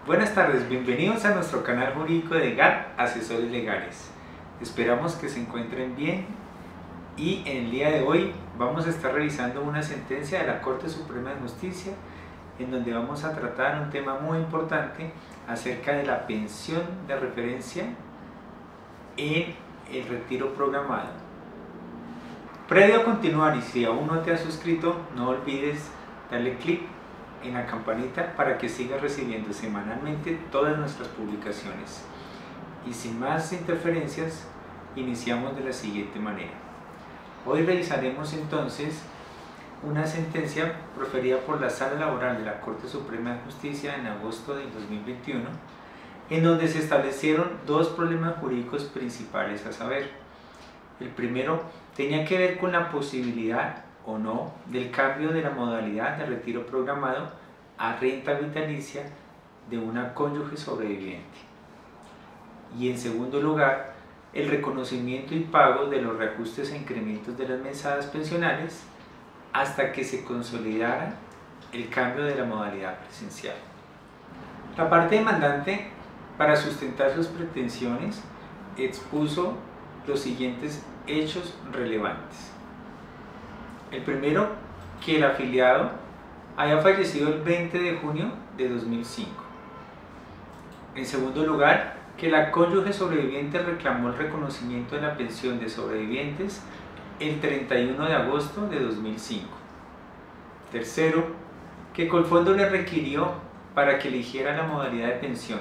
Buenas tardes, bienvenidos a nuestro canal jurídico de GAT Asesores Legales. Esperamos que se encuentren bien y en el día de hoy vamos a estar revisando una sentencia de la Corte Suprema de Justicia en donde vamos a tratar un tema muy importante acerca de la pensión de referencia en el retiro programado. Previo a continuar, y si aún no te has suscrito, no olvides darle clic en la campanita para que sigas recibiendo semanalmente todas nuestras publicaciones. Y sin más interferencias, iniciamos de la siguiente manera. Hoy revisaremos entonces una sentencia proferida por la Sala Laboral de la Corte Suprema de Justicia en agosto del 2021, en donde se establecieron dos problemas jurídicos principales a saber. El primero tenía que ver con la posibilidad o no del cambio de la modalidad de retiro programado a renta vitalicia de una cónyuge sobreviviente. Y en segundo lugar, el reconocimiento y pago de los reajustes e incrementos de las mesadas pensionales hasta que se consolidara el cambio de la modalidad presencial. La parte demandante, para sustentar sus pretensiones, expuso los siguientes hechos relevantes. El primero, que el afiliado haya fallecido el 20 de junio de 2005. En segundo lugar, que la cónyuge sobreviviente reclamó el reconocimiento de la pensión de sobrevivientes el 31 de agosto de 2005. Tercero, que Colfondo le requirió para que eligiera la modalidad de pensión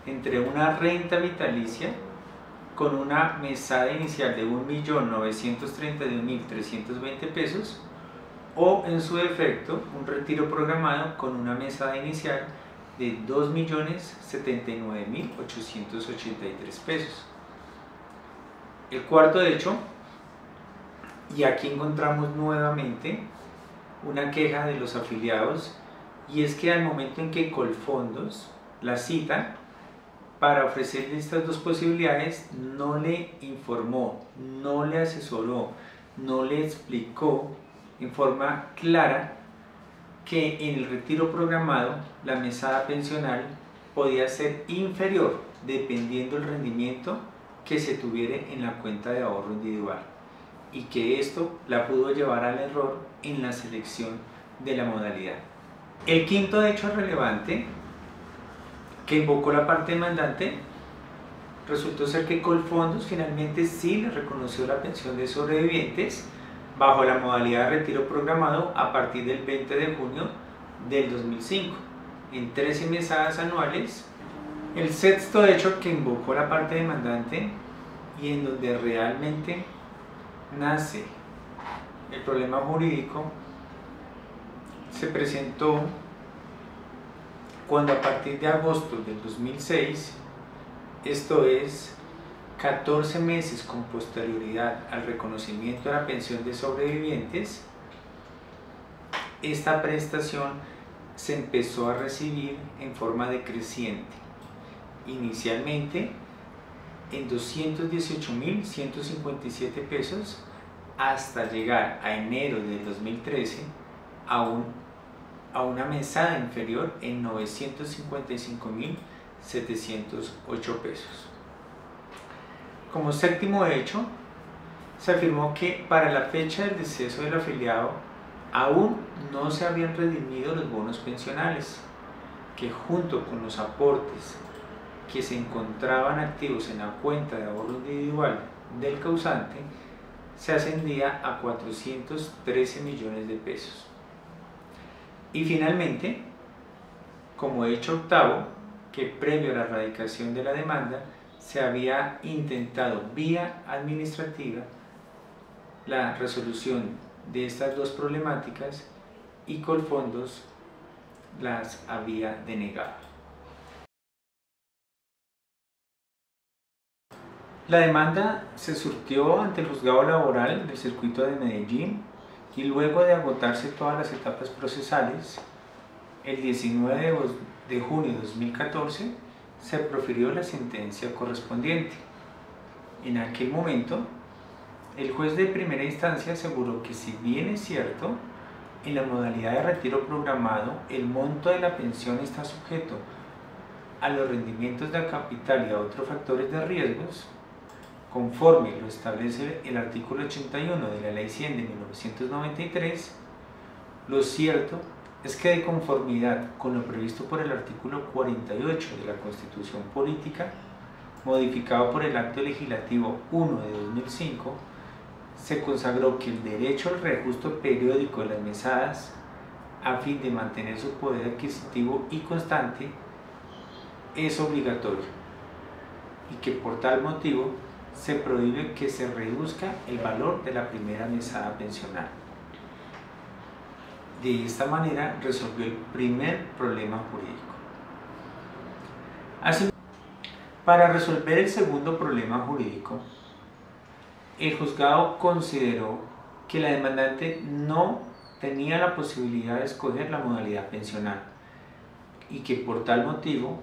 entre una renta vitalicia con una mesada inicial de 1.931.320 pesos o en su defecto un retiro programado con una mesada inicial de 2.079.883 pesos. El cuarto hecho, y aquí encontramos nuevamente una queja de los afiliados, y es que al momento en que Colfondos la cita para ofrecerle estas dos posibilidades, no le informó, no le asesoró, no le explicó en forma clara que en el retiro programado la mesada pensional podía ser inferior dependiendo del rendimiento que se tuviera en la cuenta de ahorro individual y que esto la pudo llevar al error en la selección de la modalidad. El quinto hecho relevante que invocó la parte demandante resultó ser que Colfondos finalmente sí le reconoció la pensión de sobrevivientes bajo la modalidad de retiro programado a partir del 20 de junio del 2005 en 13 mesadas anuales. El sexto hecho que invocó la parte demandante y en donde realmente nace el problema jurídico se presentó cuando a partir de agosto del 2006, esto es 14 meses con posterioridad al reconocimiento de la pensión de sobrevivientes, esta prestación se empezó a recibir en forma decreciente, inicialmente en 218.157 pesos hasta llegar a enero del 2013 a una mesada inferior en 955.708 pesos. Como séptimo hecho, se afirmó que para la fecha del deceso del afiliado aún no se habían redimido los bonos pensionales, que junto con los aportes que se encontraban activos en la cuenta de ahorro individual del causante, se ascendía a 413 millones de pesos. Y finalmente, como hecho octavo, que previo a la radicación de la demanda se había intentado vía administrativa la resolución de estas dos problemáticas y Colfondos las había denegado. La demanda se surtió ante el Juzgado Laboral del Circuito de Medellín y luego de agotarse todas las etapas procesales, el 19 de junio de 2014 se profirió la sentencia correspondiente. En aquel momento, el juez de primera instancia aseguró que si bien es cierto, en la modalidad de retiro programado el monto de la pensión está sujeto a los rendimientos de capital y a otros factores de riesgos, conforme lo establece el artículo 81 de la Ley 100 de 1993, lo cierto es que de conformidad con lo previsto por el artículo 48 de la Constitución Política, modificado por el Acto Legislativo 1 de 2005, se consagró que el derecho al reajuste periódico de las mesadas, a fin de mantener su poder adquisitivo y constante, es obligatorio, y que por tal motivo se prohíbe que se reduzca el valor de la primera mesada pensional. De esta manera resolvió el primer problema jurídico. Así, para resolver el segundo problema jurídico, el juzgado consideró que la demandante no tenía la posibilidad de escoger la modalidad pensional y que por tal motivo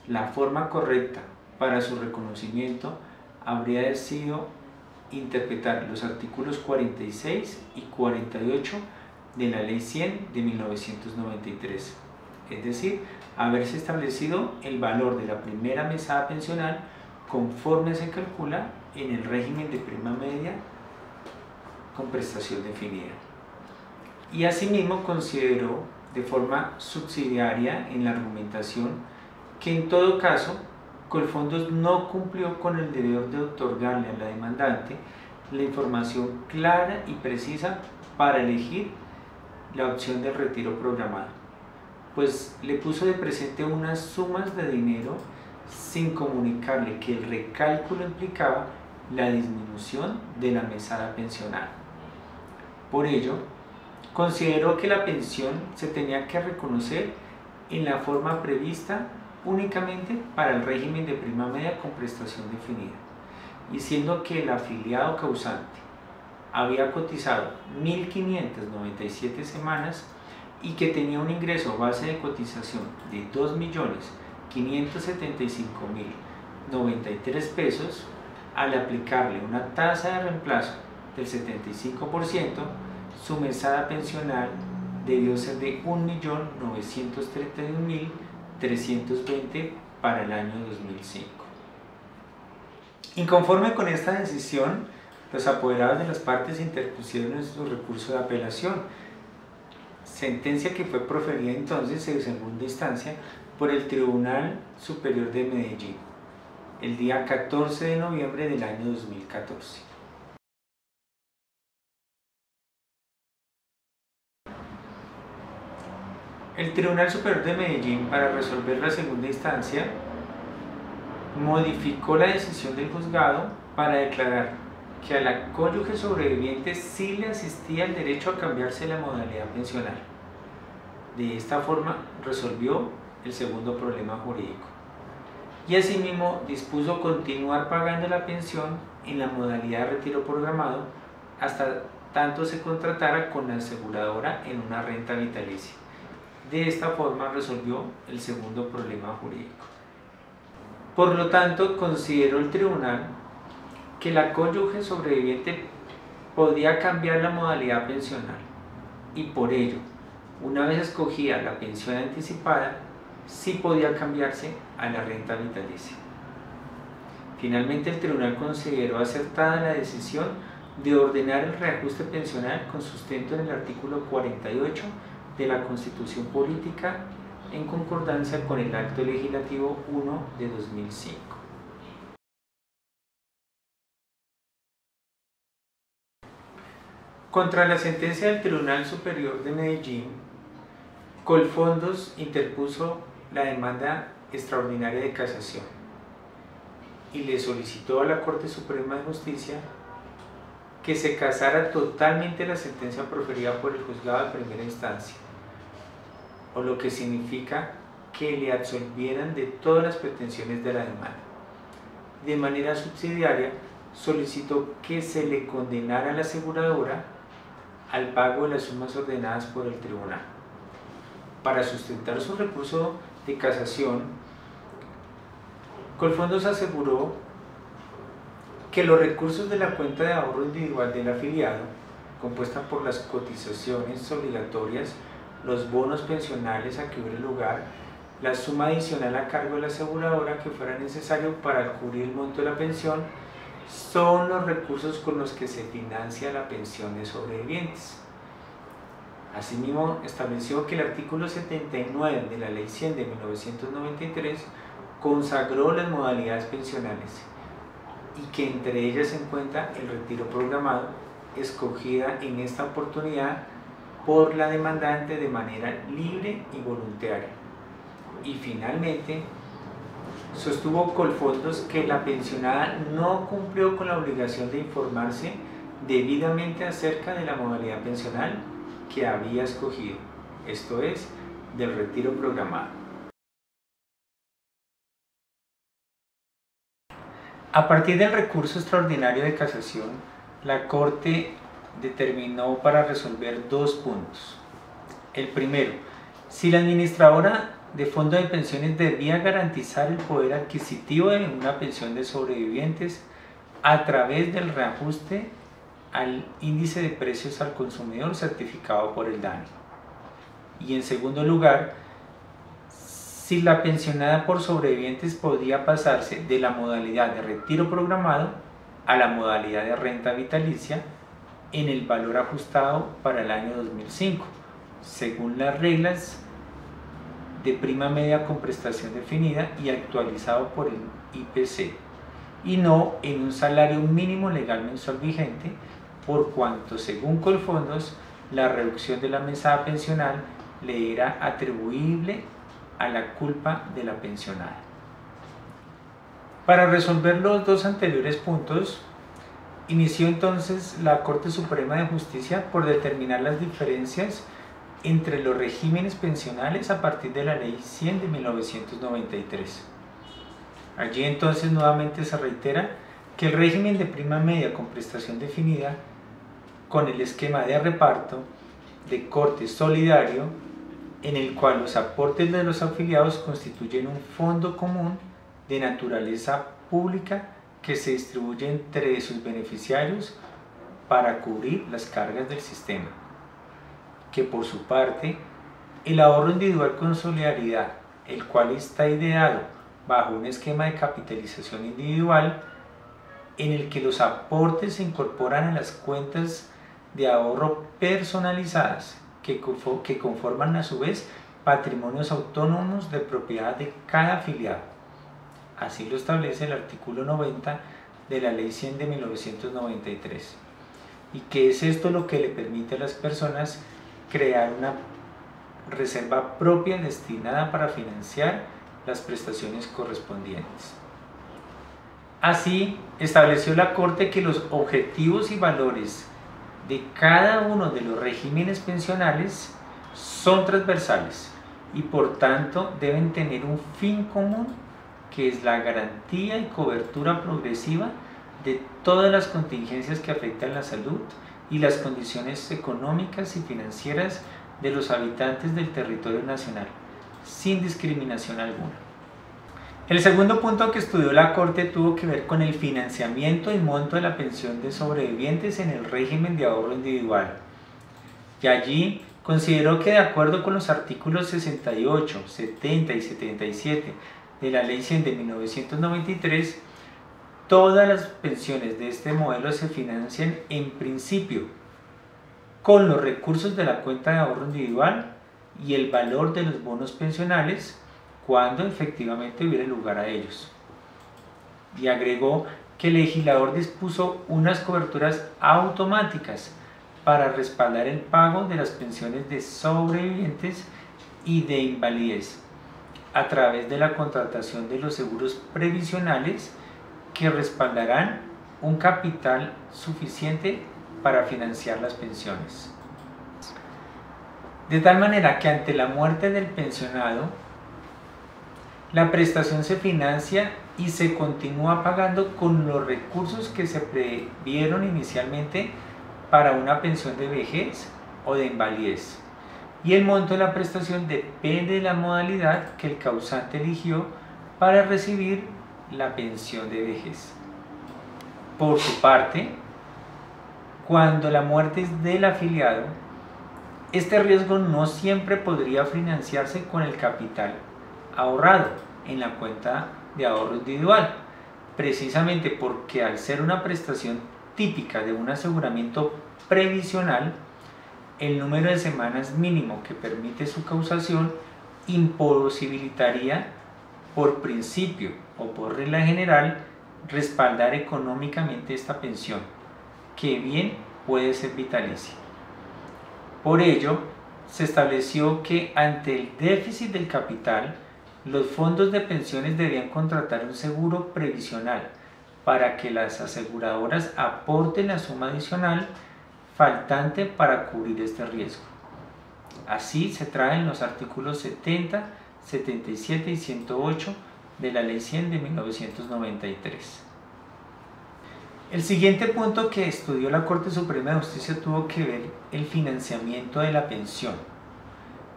la forma correcta para su reconocimiento habría sido interpretar los artículos 46 y 48 de la Ley 100 de 1993, es decir, haberse establecido el valor de la primera mesada pensional conforme se calcula en el régimen de prima media con prestación definida. Y asimismo consideró de forma subsidiaria en la argumentación que en todo caso Colfondos no cumplió con el deber de otorgarle a la demandante la información clara y precisa para elegir la opción del retiro programado, pues le puso de presente unas sumas de dinero sin comunicarle que el recálculo implicaba la disminución de la mesada pensional. Por ello, consideró que la pensión se tenía que reconocer en la forma prevista únicamente para el régimen de prima media con prestación definida, y siendo que el afiliado causante había cotizado 1.597 semanas y que tenía un ingreso base de cotización de 2.575.093 pesos, al aplicarle una tasa de reemplazo del 75%, su mesada pensional debió ser de 1.931.320 para el año 2005. Inconforme con esta decisión, los apoderados de las partes interpusieron su recurso de apelación, sentencia que fue proferida entonces en segunda instancia por el Tribunal Superior de Medellín, el día 14 de noviembre del año 2014. El Tribunal Superior de Medellín, para resolver la segunda instancia, modificó la decisión del juzgado para declarar que a la cónyuge sobreviviente sí le asistía el derecho a cambiarse la modalidad pensional. De esta forma resolvió el segundo problema jurídico. Y asimismo dispuso continuar pagando la pensión en la modalidad de retiro programado hasta tanto se contratara con la aseguradora en una renta vitalicia. De esta forma resolvió el segundo problema jurídico. Por lo tanto, consideró el tribunal que la cónyuge sobreviviente podía cambiar la modalidad pensional y por ello, una vez escogida la pensión anticipada, sí podía cambiarse a la renta vitalicia. Finalmente, el tribunal consideró acertada la decisión de ordenar el reajuste pensional con sustento en el artículo 48 de la Constitución Política en concordancia con el Acto Legislativo 1 de 2005. Contra la sentencia del Tribunal Superior de Medellín, Colfondos interpuso la demanda extraordinaria de casación y le solicitó a la Corte Suprema de Justicia que se casara totalmente la sentencia proferida por el juzgado de primera instancia, o lo que significa que le absolvieran de todas las pretensiones de la demanda. De manera subsidiaria, solicitó que se le condenara a la aseguradora al pago de las sumas ordenadas por el tribunal. Para sustentar su recurso de casación, Colfondos aseguró que los recursos de la cuenta de ahorro individual del afiliado, compuesta por las cotizaciones obligatorias, los bonos pensionales a que hubiera lugar, la suma adicional a cargo de la aseguradora que fuera necesario para cubrir el monto de la pensión son los recursos con los que se financia la pensión de sobrevivientes. Asimismo, estableció que el artículo 79 de la Ley 100 de 1993 consagró las modalidades pensionales y que entre ellas se encuentra el retiro programado, escogida en esta oportunidad por la demandante de manera libre y voluntaria. Y finalmente, sostuvo Colfondos que la pensionada no cumplió con la obligación de informarse debidamente acerca de la modalidad pensional que había escogido, esto es, del retiro programado. A partir del recurso extraordinario de casación, la Corte determinó para resolver dos puntos. El primero, si la administradora de fondo de pensiones debía garantizar el poder adquisitivo de una pensión de sobrevivientes a través del reajuste al índice de precios al consumidor certificado por el DANE. Y en segundo lugar, si la pensionada por sobrevivientes podía pasarse de la modalidad de retiro programado a la modalidad de renta vitalicia en el valor ajustado para el año 2005, según las reglas de prima media con prestación definida y actualizado por el IPC, y no en un salario mínimo legal mensual vigente, por cuanto, según Colfondos, la reducción de la mesada pensional le era atribuible a la culpa de la pensionada. Para resolver los dos anteriores puntos, inició entonces la Corte Suprema de Justicia por determinar las diferencias entre los regímenes pensionales a partir de la Ley 100 de 1993. Allí entonces nuevamente se reitera que el régimen de prima media con prestación definida, con el esquema de reparto de corte solidario, en el cual los aportes de los afiliados constituyen un fondo común de naturaleza pública que se distribuye entre sus beneficiarios para cubrir las cargas del sistema. Que por su parte, el ahorro individual con solidaridad, el cual está ideado bajo un esquema de capitalización individual en el que los aportes se incorporan a las cuentas de ahorro personalizadas que conforman a su vez patrimonios autónomos de propiedad de cada afiliado. Así lo establece el artículo 90 de la Ley 100 de 1993. ¿Y qué es esto lo que le permite a las personas crear una reserva propia destinada para financiar las prestaciones correspondientes? Así, estableció la Corte que los objetivos y valores de cada uno de los regímenes pensionales son transversales y por tanto deben tener un fin común, que es la garantía y cobertura progresiva de todas las contingencias que afectan la salud y las condiciones económicas y financieras de los habitantes del territorio nacional, sin discriminación alguna. El segundo punto que estudió la Corte tuvo que ver con el financiamiento y monto de la pensión de sobrevivientes en el régimen de ahorro individual. Y allí consideró que, de acuerdo con los artículos 68, 70 y 77 de la Ley 100 de 1993, todas las pensiones de este modelo se financian en principio con los recursos de la cuenta de ahorro individual y el valor de los bonos pensionales cuando efectivamente hubiera lugar a ellos. Y agregó que el legislador dispuso unas coberturas automáticas para respaldar el pago de las pensiones de sobrevivientes y de invalidez a través de la contratación de los seguros previsionales que respaldarán un capital suficiente para financiar las pensiones. De tal manera que ante la muerte del pensionado, la prestación se financia y se continúa pagando con los recursos que se previeron inicialmente para una pensión de vejez o de invalidez. Y el monto de la prestación depende de la modalidad que el causante eligió para recibir la pensión de vejez. Por su parte, cuando la muerte es del afiliado, este riesgo no siempre podría financiarse con el capital ahorrado en la cuenta de ahorro individual, precisamente porque al ser una prestación típica de un aseguramiento previsional, el número de semanas mínimo que permite su causación imposibilitaría por principio o por regla general respaldar económicamente esta pensión, que bien puede ser vitalicia. Por ello, se estableció que ante el déficit del capital, los fondos de pensiones debían contratar un seguro previsional para que las aseguradoras aporten la suma adicional faltante para cubrir este riesgo. Así se traen los artículos 70, 77 y 108 de la Ley 100 de 1993. El siguiente punto que estudió la Corte Suprema de Justicia tuvo que ver el financiamiento de la pensión,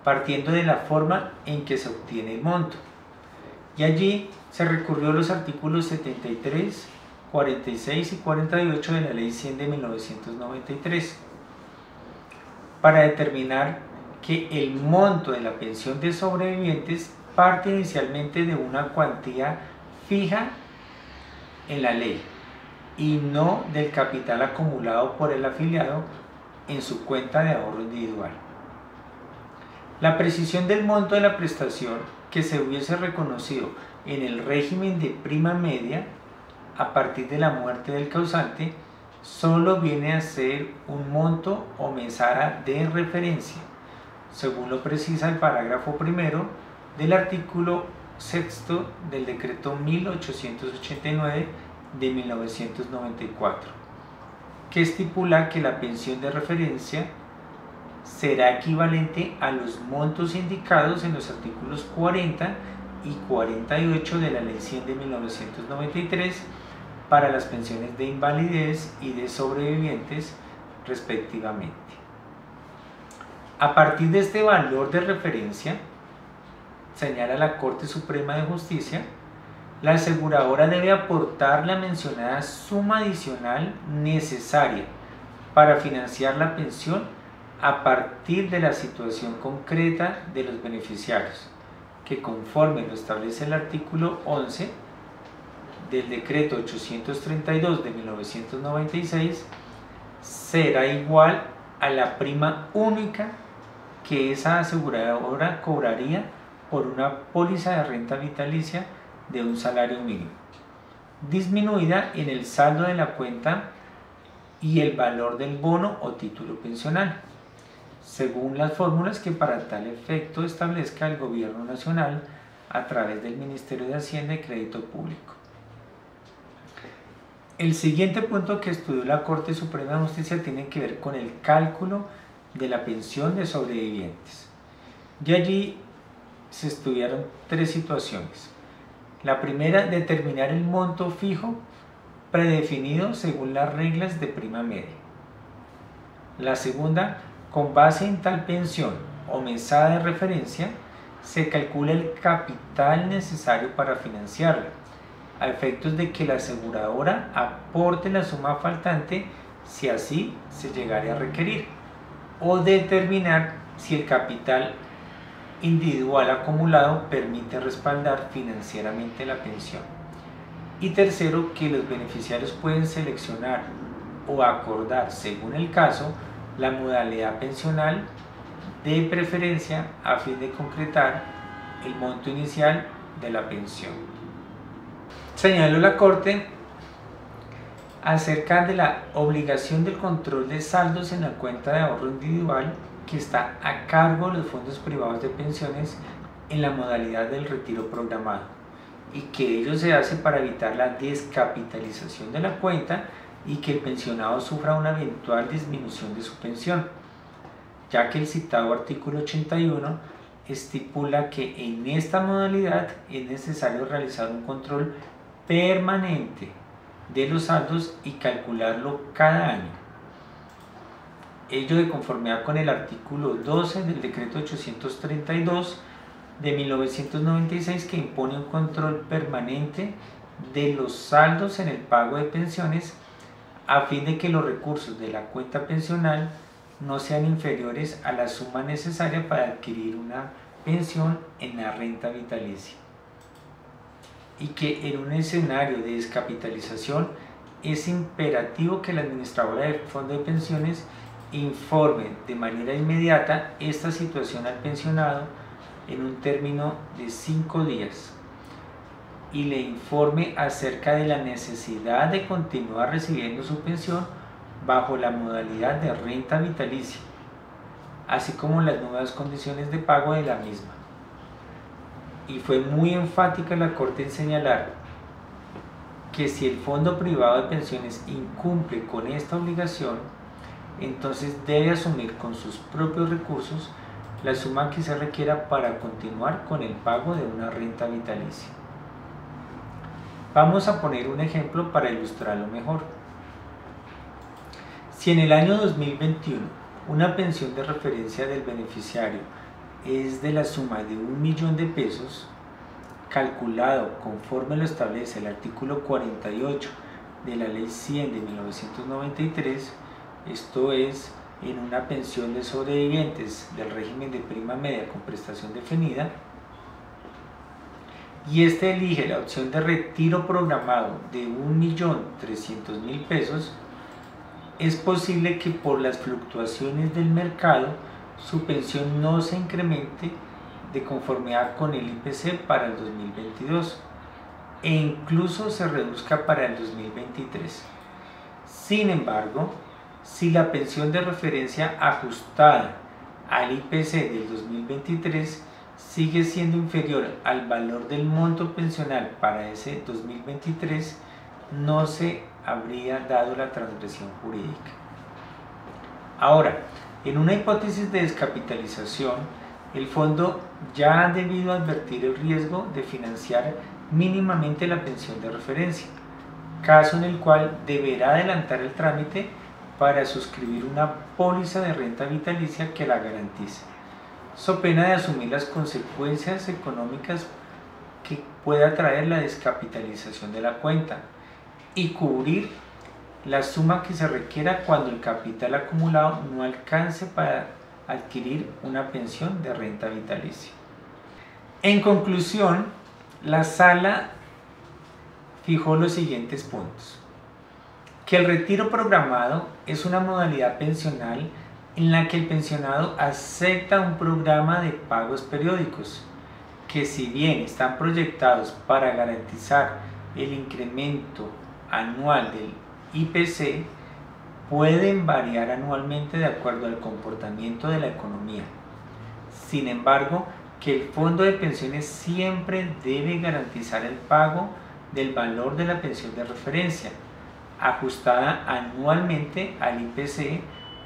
partiendo de la forma en que se obtiene el monto. Y allí se recurrió a los artículos 73, 46 y 48 de la Ley 100 de 1993 para determinar que el monto de la pensión de sobrevivientes parte inicialmente de una cuantía fija en la ley y no del capital acumulado por el afiliado en su cuenta de ahorro individual. La precisión del monto de la prestación que se hubiese reconocido en el régimen de prima media a partir de la muerte del causante solo viene a ser un monto o mesada de referencia, según lo precisa el parágrafo primero del artículo 6 del decreto 1889 de 1994, que estipula que la pensión de referencia será equivalente a los montos indicados en los artículos 40 y 48 de la Ley 100 de 1993 para las pensiones de invalidez y de sobrevivientes respectivamente. A partir de este valor de referencia, señala la Corte Suprema de Justicia, la aseguradora debe aportar la mencionada suma adicional necesaria para financiar la pensión a partir de la situación concreta de los beneficiarios, que conforme lo establece el artículo 11 del decreto 832 de 1996, será igual a la prima única que esa aseguradora cobraría por una póliza de renta vitalicia de un salario mínimo, disminuida en el saldo de la cuenta y el valor del bono o título pensional, según las fórmulas que para tal efecto establezca el Gobierno Nacional a través del Ministerio de Hacienda y Crédito Público. El siguiente punto que estudió la Corte Suprema de Justicia tiene que ver con el cálculo de la pensión de sobrevivientes. Y allí se estudiaron tres situaciones. La primera, determinar el monto fijo predefinido según las reglas de prima media. La segunda, con base en tal pensión o mesada de referencia, se calcula el capital necesario para financiarla, a efectos de que la aseguradora aporte la suma faltante si así se llegara a requerir, o determinar si el capital individual acumulado permite respaldar financieramente la pensión. Y tercero, que los beneficiarios pueden seleccionar o acordar, según el caso, la modalidad pensional de preferencia a fin de concretar el monto inicial de la pensión. Señaló la Corte acerca de la obligación del control de saldos en la cuenta de ahorro individual que está a cargo de los fondos privados de pensiones en la modalidad del retiro programado, y que ello se hace para evitar la descapitalización de la cuenta y que el pensionado sufra una eventual disminución de su pensión, ya que el citado artículo 81 estipula que en esta modalidad es necesario realizar un control permanente de los saldos y calcularlo cada año. Ello de conformidad con el artículo 12 del decreto 832 de 1996, que impone un control permanente de los saldos en el pago de pensiones a fin de que los recursos de la cuenta pensional no sean inferiores a la suma necesaria para adquirir una pensión en la renta vitalicia. y que en un escenario de descapitalización es imperativo que la administradora del fondo de pensiones informe de manera inmediata esta situación al pensionado en un término de 5 días y le informe acerca de la necesidad de continuar recibiendo su pensión bajo la modalidad de renta vitalicia, así como las nuevas condiciones de pago de la misma. Y fue muy enfática la Corte en señalar que si el fondo privado de pensiones incumple con esta obligación, entonces debe asumir con sus propios recursos la suma que se requiera para continuar con el pago de una renta vitalicia. Vamos a poner un ejemplo para ilustrarlo mejor. Si en el año 2021 una pensión de referencia del beneficiario es de la suma de 1 millón de pesos, calculado conforme lo establece el artículo 48 de la Ley 100 de 1993, esto es, en una pensión de sobrevivientes del régimen de prima media con prestación definida, y este elige la opción de retiro programado de 1.300.000 pesos, es posible que por las fluctuaciones del mercado su pensión no se incremente de conformidad con el IPC para el 2022 e incluso se reduzca para el 2023. Sin embargo, si la pensión de referencia ajustada al IPC del 2023 sigue siendo inferior al valor del monto pensional para ese 2023, no se habría dado la transgresión jurídica. Ahora, en una hipótesis de descapitalización, el fondo ya ha debido advertir el riesgo de financiar mínimamente la pensión de referencia, caso en el cual deberá adelantar el trámite para suscribir una póliza de renta vitalicia que la garantice, so pena de asumir las consecuencias económicas que pueda traer la descapitalización de la cuenta y cubrir la suma que se requiera cuando el capital acumulado no alcance para adquirir una pensión de renta vitalicia. En conclusión, la Sala fijó los siguientes puntos: que el retiro programado es una modalidad pensional en la que el pensionado acepta un programa de pagos periódicos, que si bien están proyectados para garantizar el incremento anual del IPC, pueden variar anualmente de acuerdo al comportamiento de la economía. Sin embargo, que el fondo de pensiones siempre debe garantizar el pago del valor de la pensión de referencia, ajustada anualmente al IPC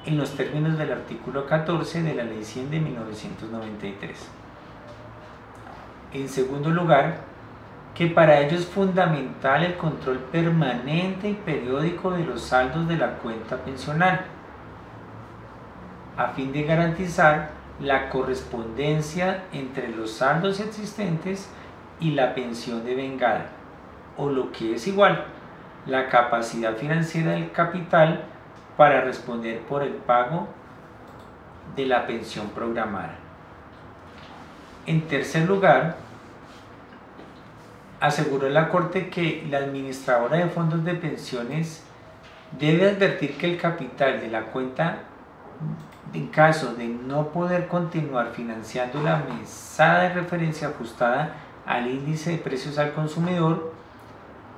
en los términos del artículo 14 de la Ley 100 de 1993. En segundo lugar, que para ello es fundamental el control permanente y periódico de los saldos de la cuenta pensional, a fin de garantizar la correspondencia entre los saldos existentes y la pensión devengada, o lo que es igual, la capacidad financiera del capital para responder por el pago de la pensión programada. En tercer lugar, aseguró la Corte que la administradora de fondos de pensiones debe advertir que el capital de la cuenta, en caso de no poder continuar financiando la mesada de referencia ajustada al índice de precios al consumidor,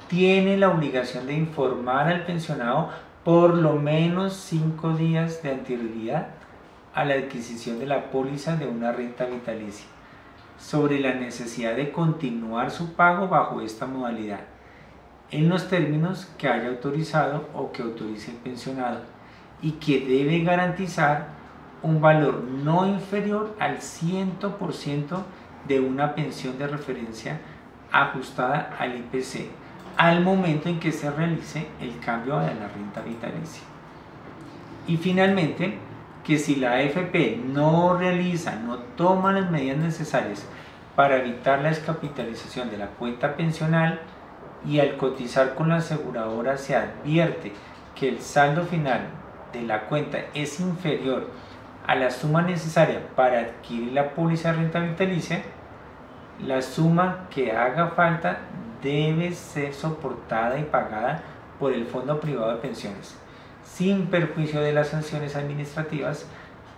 tiene la obligación de informar al pensionado por lo menos 5 días de anterioridad a la adquisición de la póliza de una renta vitalicia sobre la necesidad de continuar su pago bajo esta modalidad, en los términos que haya autorizado o que autorice el pensionado, y que debe garantizar un valor no inferior al 100% de una pensión de referencia ajustada al IPC al momento en que se realice el cambio a la renta vitalicia. Y finalmente, que si la AFP no toma las medidas necesarias para evitar la descapitalización de la cuenta pensional y al cotizar con la aseguradora se advierte que el saldo final de la cuenta es inferior a la suma necesaria para adquirir la póliza de renta vitalicia, la suma que haga falta debe ser soportada y pagada por el Fondo Privado de Pensiones, sin perjuicio de las sanciones administrativas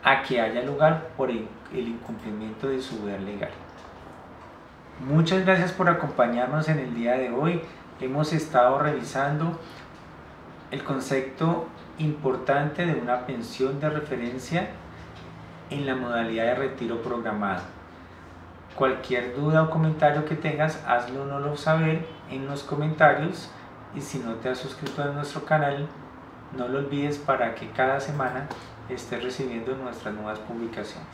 a que haya lugar por el incumplimiento de su deber legal. Muchas gracias por acompañarnos en el día de hoy. Hemos estado revisando el concepto importante de una pensión de referencia en la modalidad de retiro programado. Cualquier duda o comentario que tengas, hazlo saber en los comentarios, y si no te has suscrito a nuestro canal, no lo olvides para que cada semana estés recibiendo nuestras nuevas publicaciones.